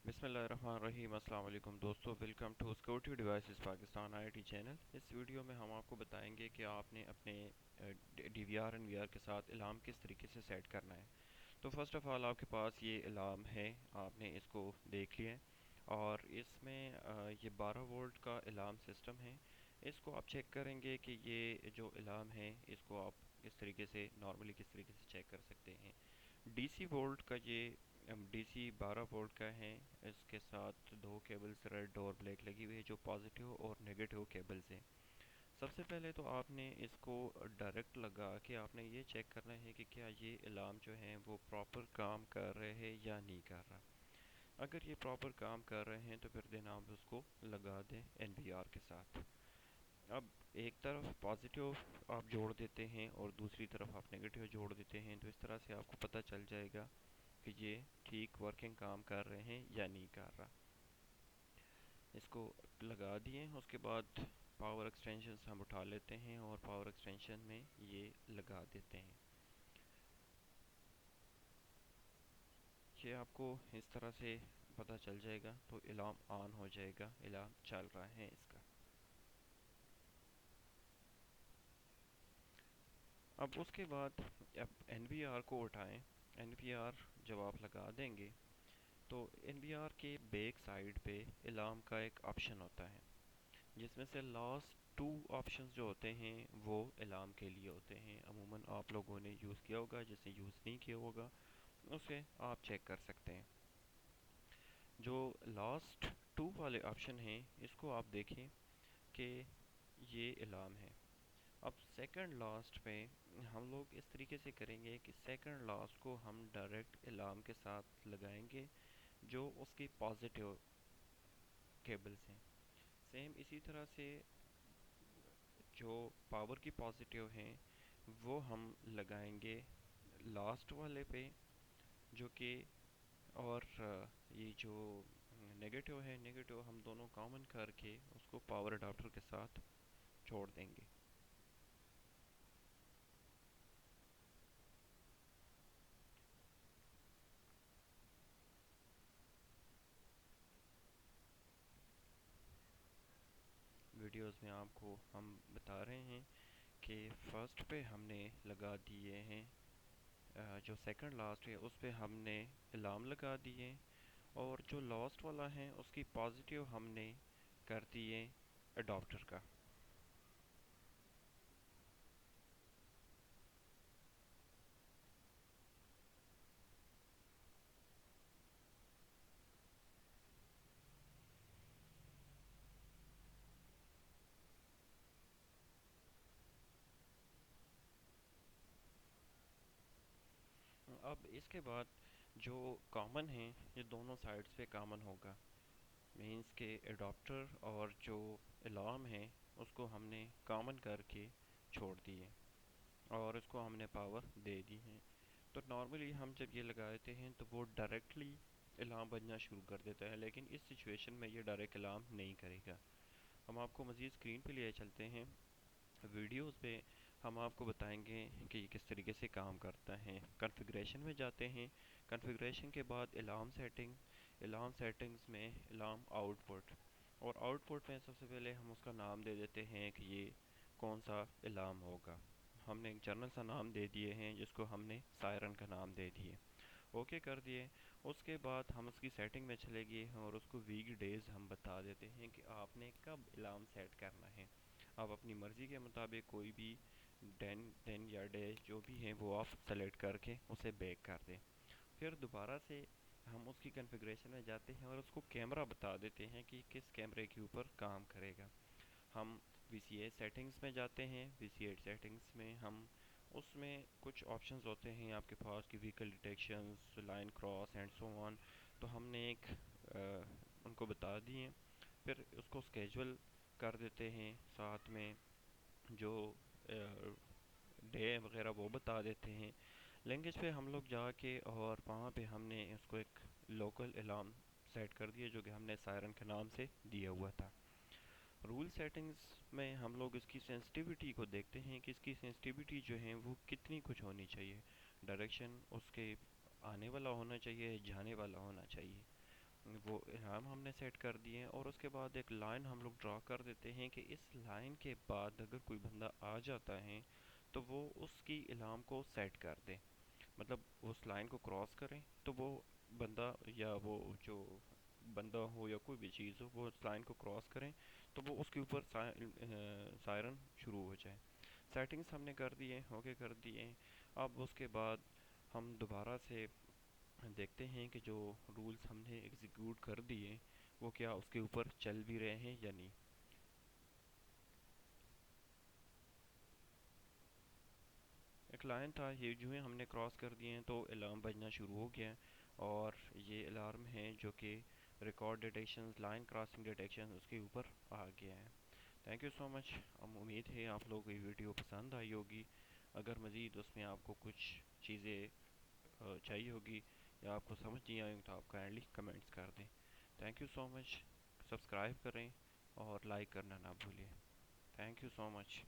बिस्मिल्लाहिर्रहमानिर्रहीम। अस्सलाम वालेकुम दोस्तों, welcome to security devices Pakistan IT channel. इस वीडियो में हम आपको बताएंगे कि आपने अपने डीवीआर एंड वीआर के साथ अलार्म किस तरीके से सेट करना है। तो फर्स्ट ऑफ़ ऑल आपके पास ये अलार्म है, आपने इसको देख लिया है और इसमें ये 12 वोल्ट का अलार्म सिस्टम है। इसको आप चेक करेंगे कि ये जो अलार्म है इसको आप किस तरीके से नॉर्मली किस तरीके से चेक कर सकते हैं। डीसी वोल्ट का ये डीसी 12 वोल्ट का है। इसके साथ दो केबल्स रेड और ब्लैक लगी हुई है जो पॉजिटिव और नेगेटिव केबल्स हैं। सबसे पहले तो आपने इसको डायरेक्ट लगा के आपने ये चेक करना है कि क्या ये अलार्म जो है वो प्रॉपर काम कर रहे हैं या नहीं कर रहा। अगर ये प्रॉपर काम कर रहे हैं तो फिर दिन आप उसको लगा दें एनवीआर के साथ। अब एक तरफ पॉजिटिव आप जोड़ देते हैं और दूसरी तरफ आप नेगेटिव जोड़ देते हैं, तो इस तरह से आपको पता चल जाएगा कि ये ठीक वर्किंग काम कर रहे हैं या नहीं कर रहा। इसको लगा दिए, उसके बाद पावर एक्सटेंशन हम उठा लेते हैं और पावर एक्सटेंशन में ये लगा देते हैं। ये आपको इस तरह से पता चल जाएगा, तो अलार्म ऑन हो जाएगा, अलार्म चल रहा है इसका। अब उसके बाद अब एनवीआर को उठाएं। एनवीआर जब आप लगा देंगे तो एनवीआर के बैक साइड पे अलार्म का एक ऑप्शन होता है, जिसमें से लास्ट टू ऑप्शंस जो होते हैं वो अलार्म के लिए होते हैं। अमूमन आप लोगों ने यूज़ किया होगा, जिसने यूज़ नहीं किया होगा उसे आप चेक कर सकते हैं। जो लास्ट टू वाले ऑप्शन हैं इसको आप देखें कि ये अलार्म है। अब सेकंड लास्ट पे हम लोग इस तरीके से करेंगे कि सेकंड लास्ट को हम डायरेक्ट अलार्म के साथ लगाएंगे जो उसकी पॉजिटिव केबल्स हैं। सेम इसी तरह से जो पावर की पॉजिटिव हैं वो हम लगाएंगे लास्ट वाले पे, जो कि और ये जो नेगेटिव है, नेगेटिव हम दोनों कॉमन करके उसको पावर अडाप्टर के साथ छोड़ देंगे। वीडियोस में आपको हम बता रहे हैं कि फर्स्ट पे हमने लगा दिए हैं, जो सेकंड लास्ट है उस पे हमने अलार्म लगा दिए और जो लास्ट वाला है उसकी पॉजिटिव हमने कर दिए अडॉप्टर का। अब इसके बाद जो कॉमन है ये दोनों साइड्स पे कॉमन होगा, मीन्स के अडॉप्टर और जो अलार्म है उसको हमने कॉमन करके छोड़ दिए और उसको हमने पावर दे दी है। तो नॉर्मली हम जब ये लगाते हैं तो वो डायरेक्टली अलार्म बजना शुरू कर देता है, लेकिन इस सिचुएशन में ये डायरेक्ट अलार्म नहीं करेगा। हम आपको मज़ीद स्क्रीन पे ले चलते हैं, वीडियोस पे हम आपको बताएंगे कि ये किस तरीके से काम करता है। कॉन्फ़िगरेशन में जाते हैं, कॉन्फ़िगरेशन के बाद अलार्म सेटिंग, अलार्म सेटिंग्स में अलार्म आउटपुट, और आउटपुट में सबसे पहले हम उसका नाम दे देते हैं कि ये कौन सा अलार्म होगा। हमने एक जनरल सा नाम दे दिए हैं जिसको हमने सायरन का नाम दे दिए, ओके कर दिए। उसके बाद हम उसकी सेटिंग में चले गए हैं और उसको वीक डेज़ हम बता देते हैं कि आपने कब अलार्म सेट करना है। आप अपनी मर्ज़ी के मुताबिक कोई भी दिन या डे जो भी है वो आप सेलेक्ट करके उसे बैक कर दें। फिर दोबारा से हम उसकी कॉन्फ़िगरेशन में जाते हैं और उसको कैमरा बता देते हैं कि किस कैमरे के ऊपर काम करेगा। हम VCA सेटिंग्स में जाते हैं, VCA सेटिंग्स में हम उसमें कुछ ऑप्शंस होते हैं आपके पास कि vehicle detections, line cross and so on, तो हमने एक उनको बता दिए। फिर उसको स्केजुअल कर देते हैं, साथ में जो डे वगैरह वो बता देते हैं। लैंग्वेज पे हम लोग जाके और वहाँ पे हमने उसको एक लोकल अलार्म सेट कर दिया जो कि हमने सायरन के नाम से दिया हुआ था। रूल सेटिंग्स में हम लोग इसकी सेंसिटिविटी को देखते हैं कि इसकी सेंसिटिविटी जो है वो कितनी कुछ होनी चाहिए। डायरेक्शन उसके आने वाला होना चाहिए, जाने वाला होना चाहिए। وہ الارم ہم نے سیٹ کر دیے ہیں، اور اس کے بعد ایک لائن ہم لوگ ڈرا کر دیتے ہیں کہ اس لائن کے بعد اگر کوئی بندہ آ جاتا ہے تو وہ اس کی الارم کو سیٹ کر دے، مطلب اس لائن کو کراس کریں تو وہ بندہ، یا وہ جو بندہ ہو یا کوئی بھی چیز ہو، وہ اس لائن کو کراس کریں تو وہ اس کے اوپر سائرن شروع ہو جائے۔ سیٹنگز ہم نے کر دیے، اوکے کر دیے۔ اب اس کے بعد ہم دوبارہ سے دیکھتے ہیں کہ جو رولز ہم نے ایگزیکیوٹ کر دیے وہ کیا اس کے اوپر چل بھی رہے ہیں یا نہیں۔ ایک لائن تھا، یہ جو ہے ہم نے کراس کر دیے ہیں تو الارم بجنا شروع ہو گیا ہے، اور یہ الارم ہے جو کہ ریکارڈ ڈیٹیشن لائن کراسنگ ڈیٹیکشن اس کے اوپر آ گیا ہے۔ تھینک یو سو مچ، ہم امید ہے آپ لوگوں کو یہ ویڈیو پسند آئی ہوگی۔ اگر مزید اس میں آپ کو کچھ چیزیں چاہیے ہوگی یا آپ کو سمجھ نہیں آئے تو آپ کائنڈلی کمنٹس کر دیں۔ Thank you so much, subscribe کریں اور لائک کرنا نہ بھولیں۔ Thank you so much.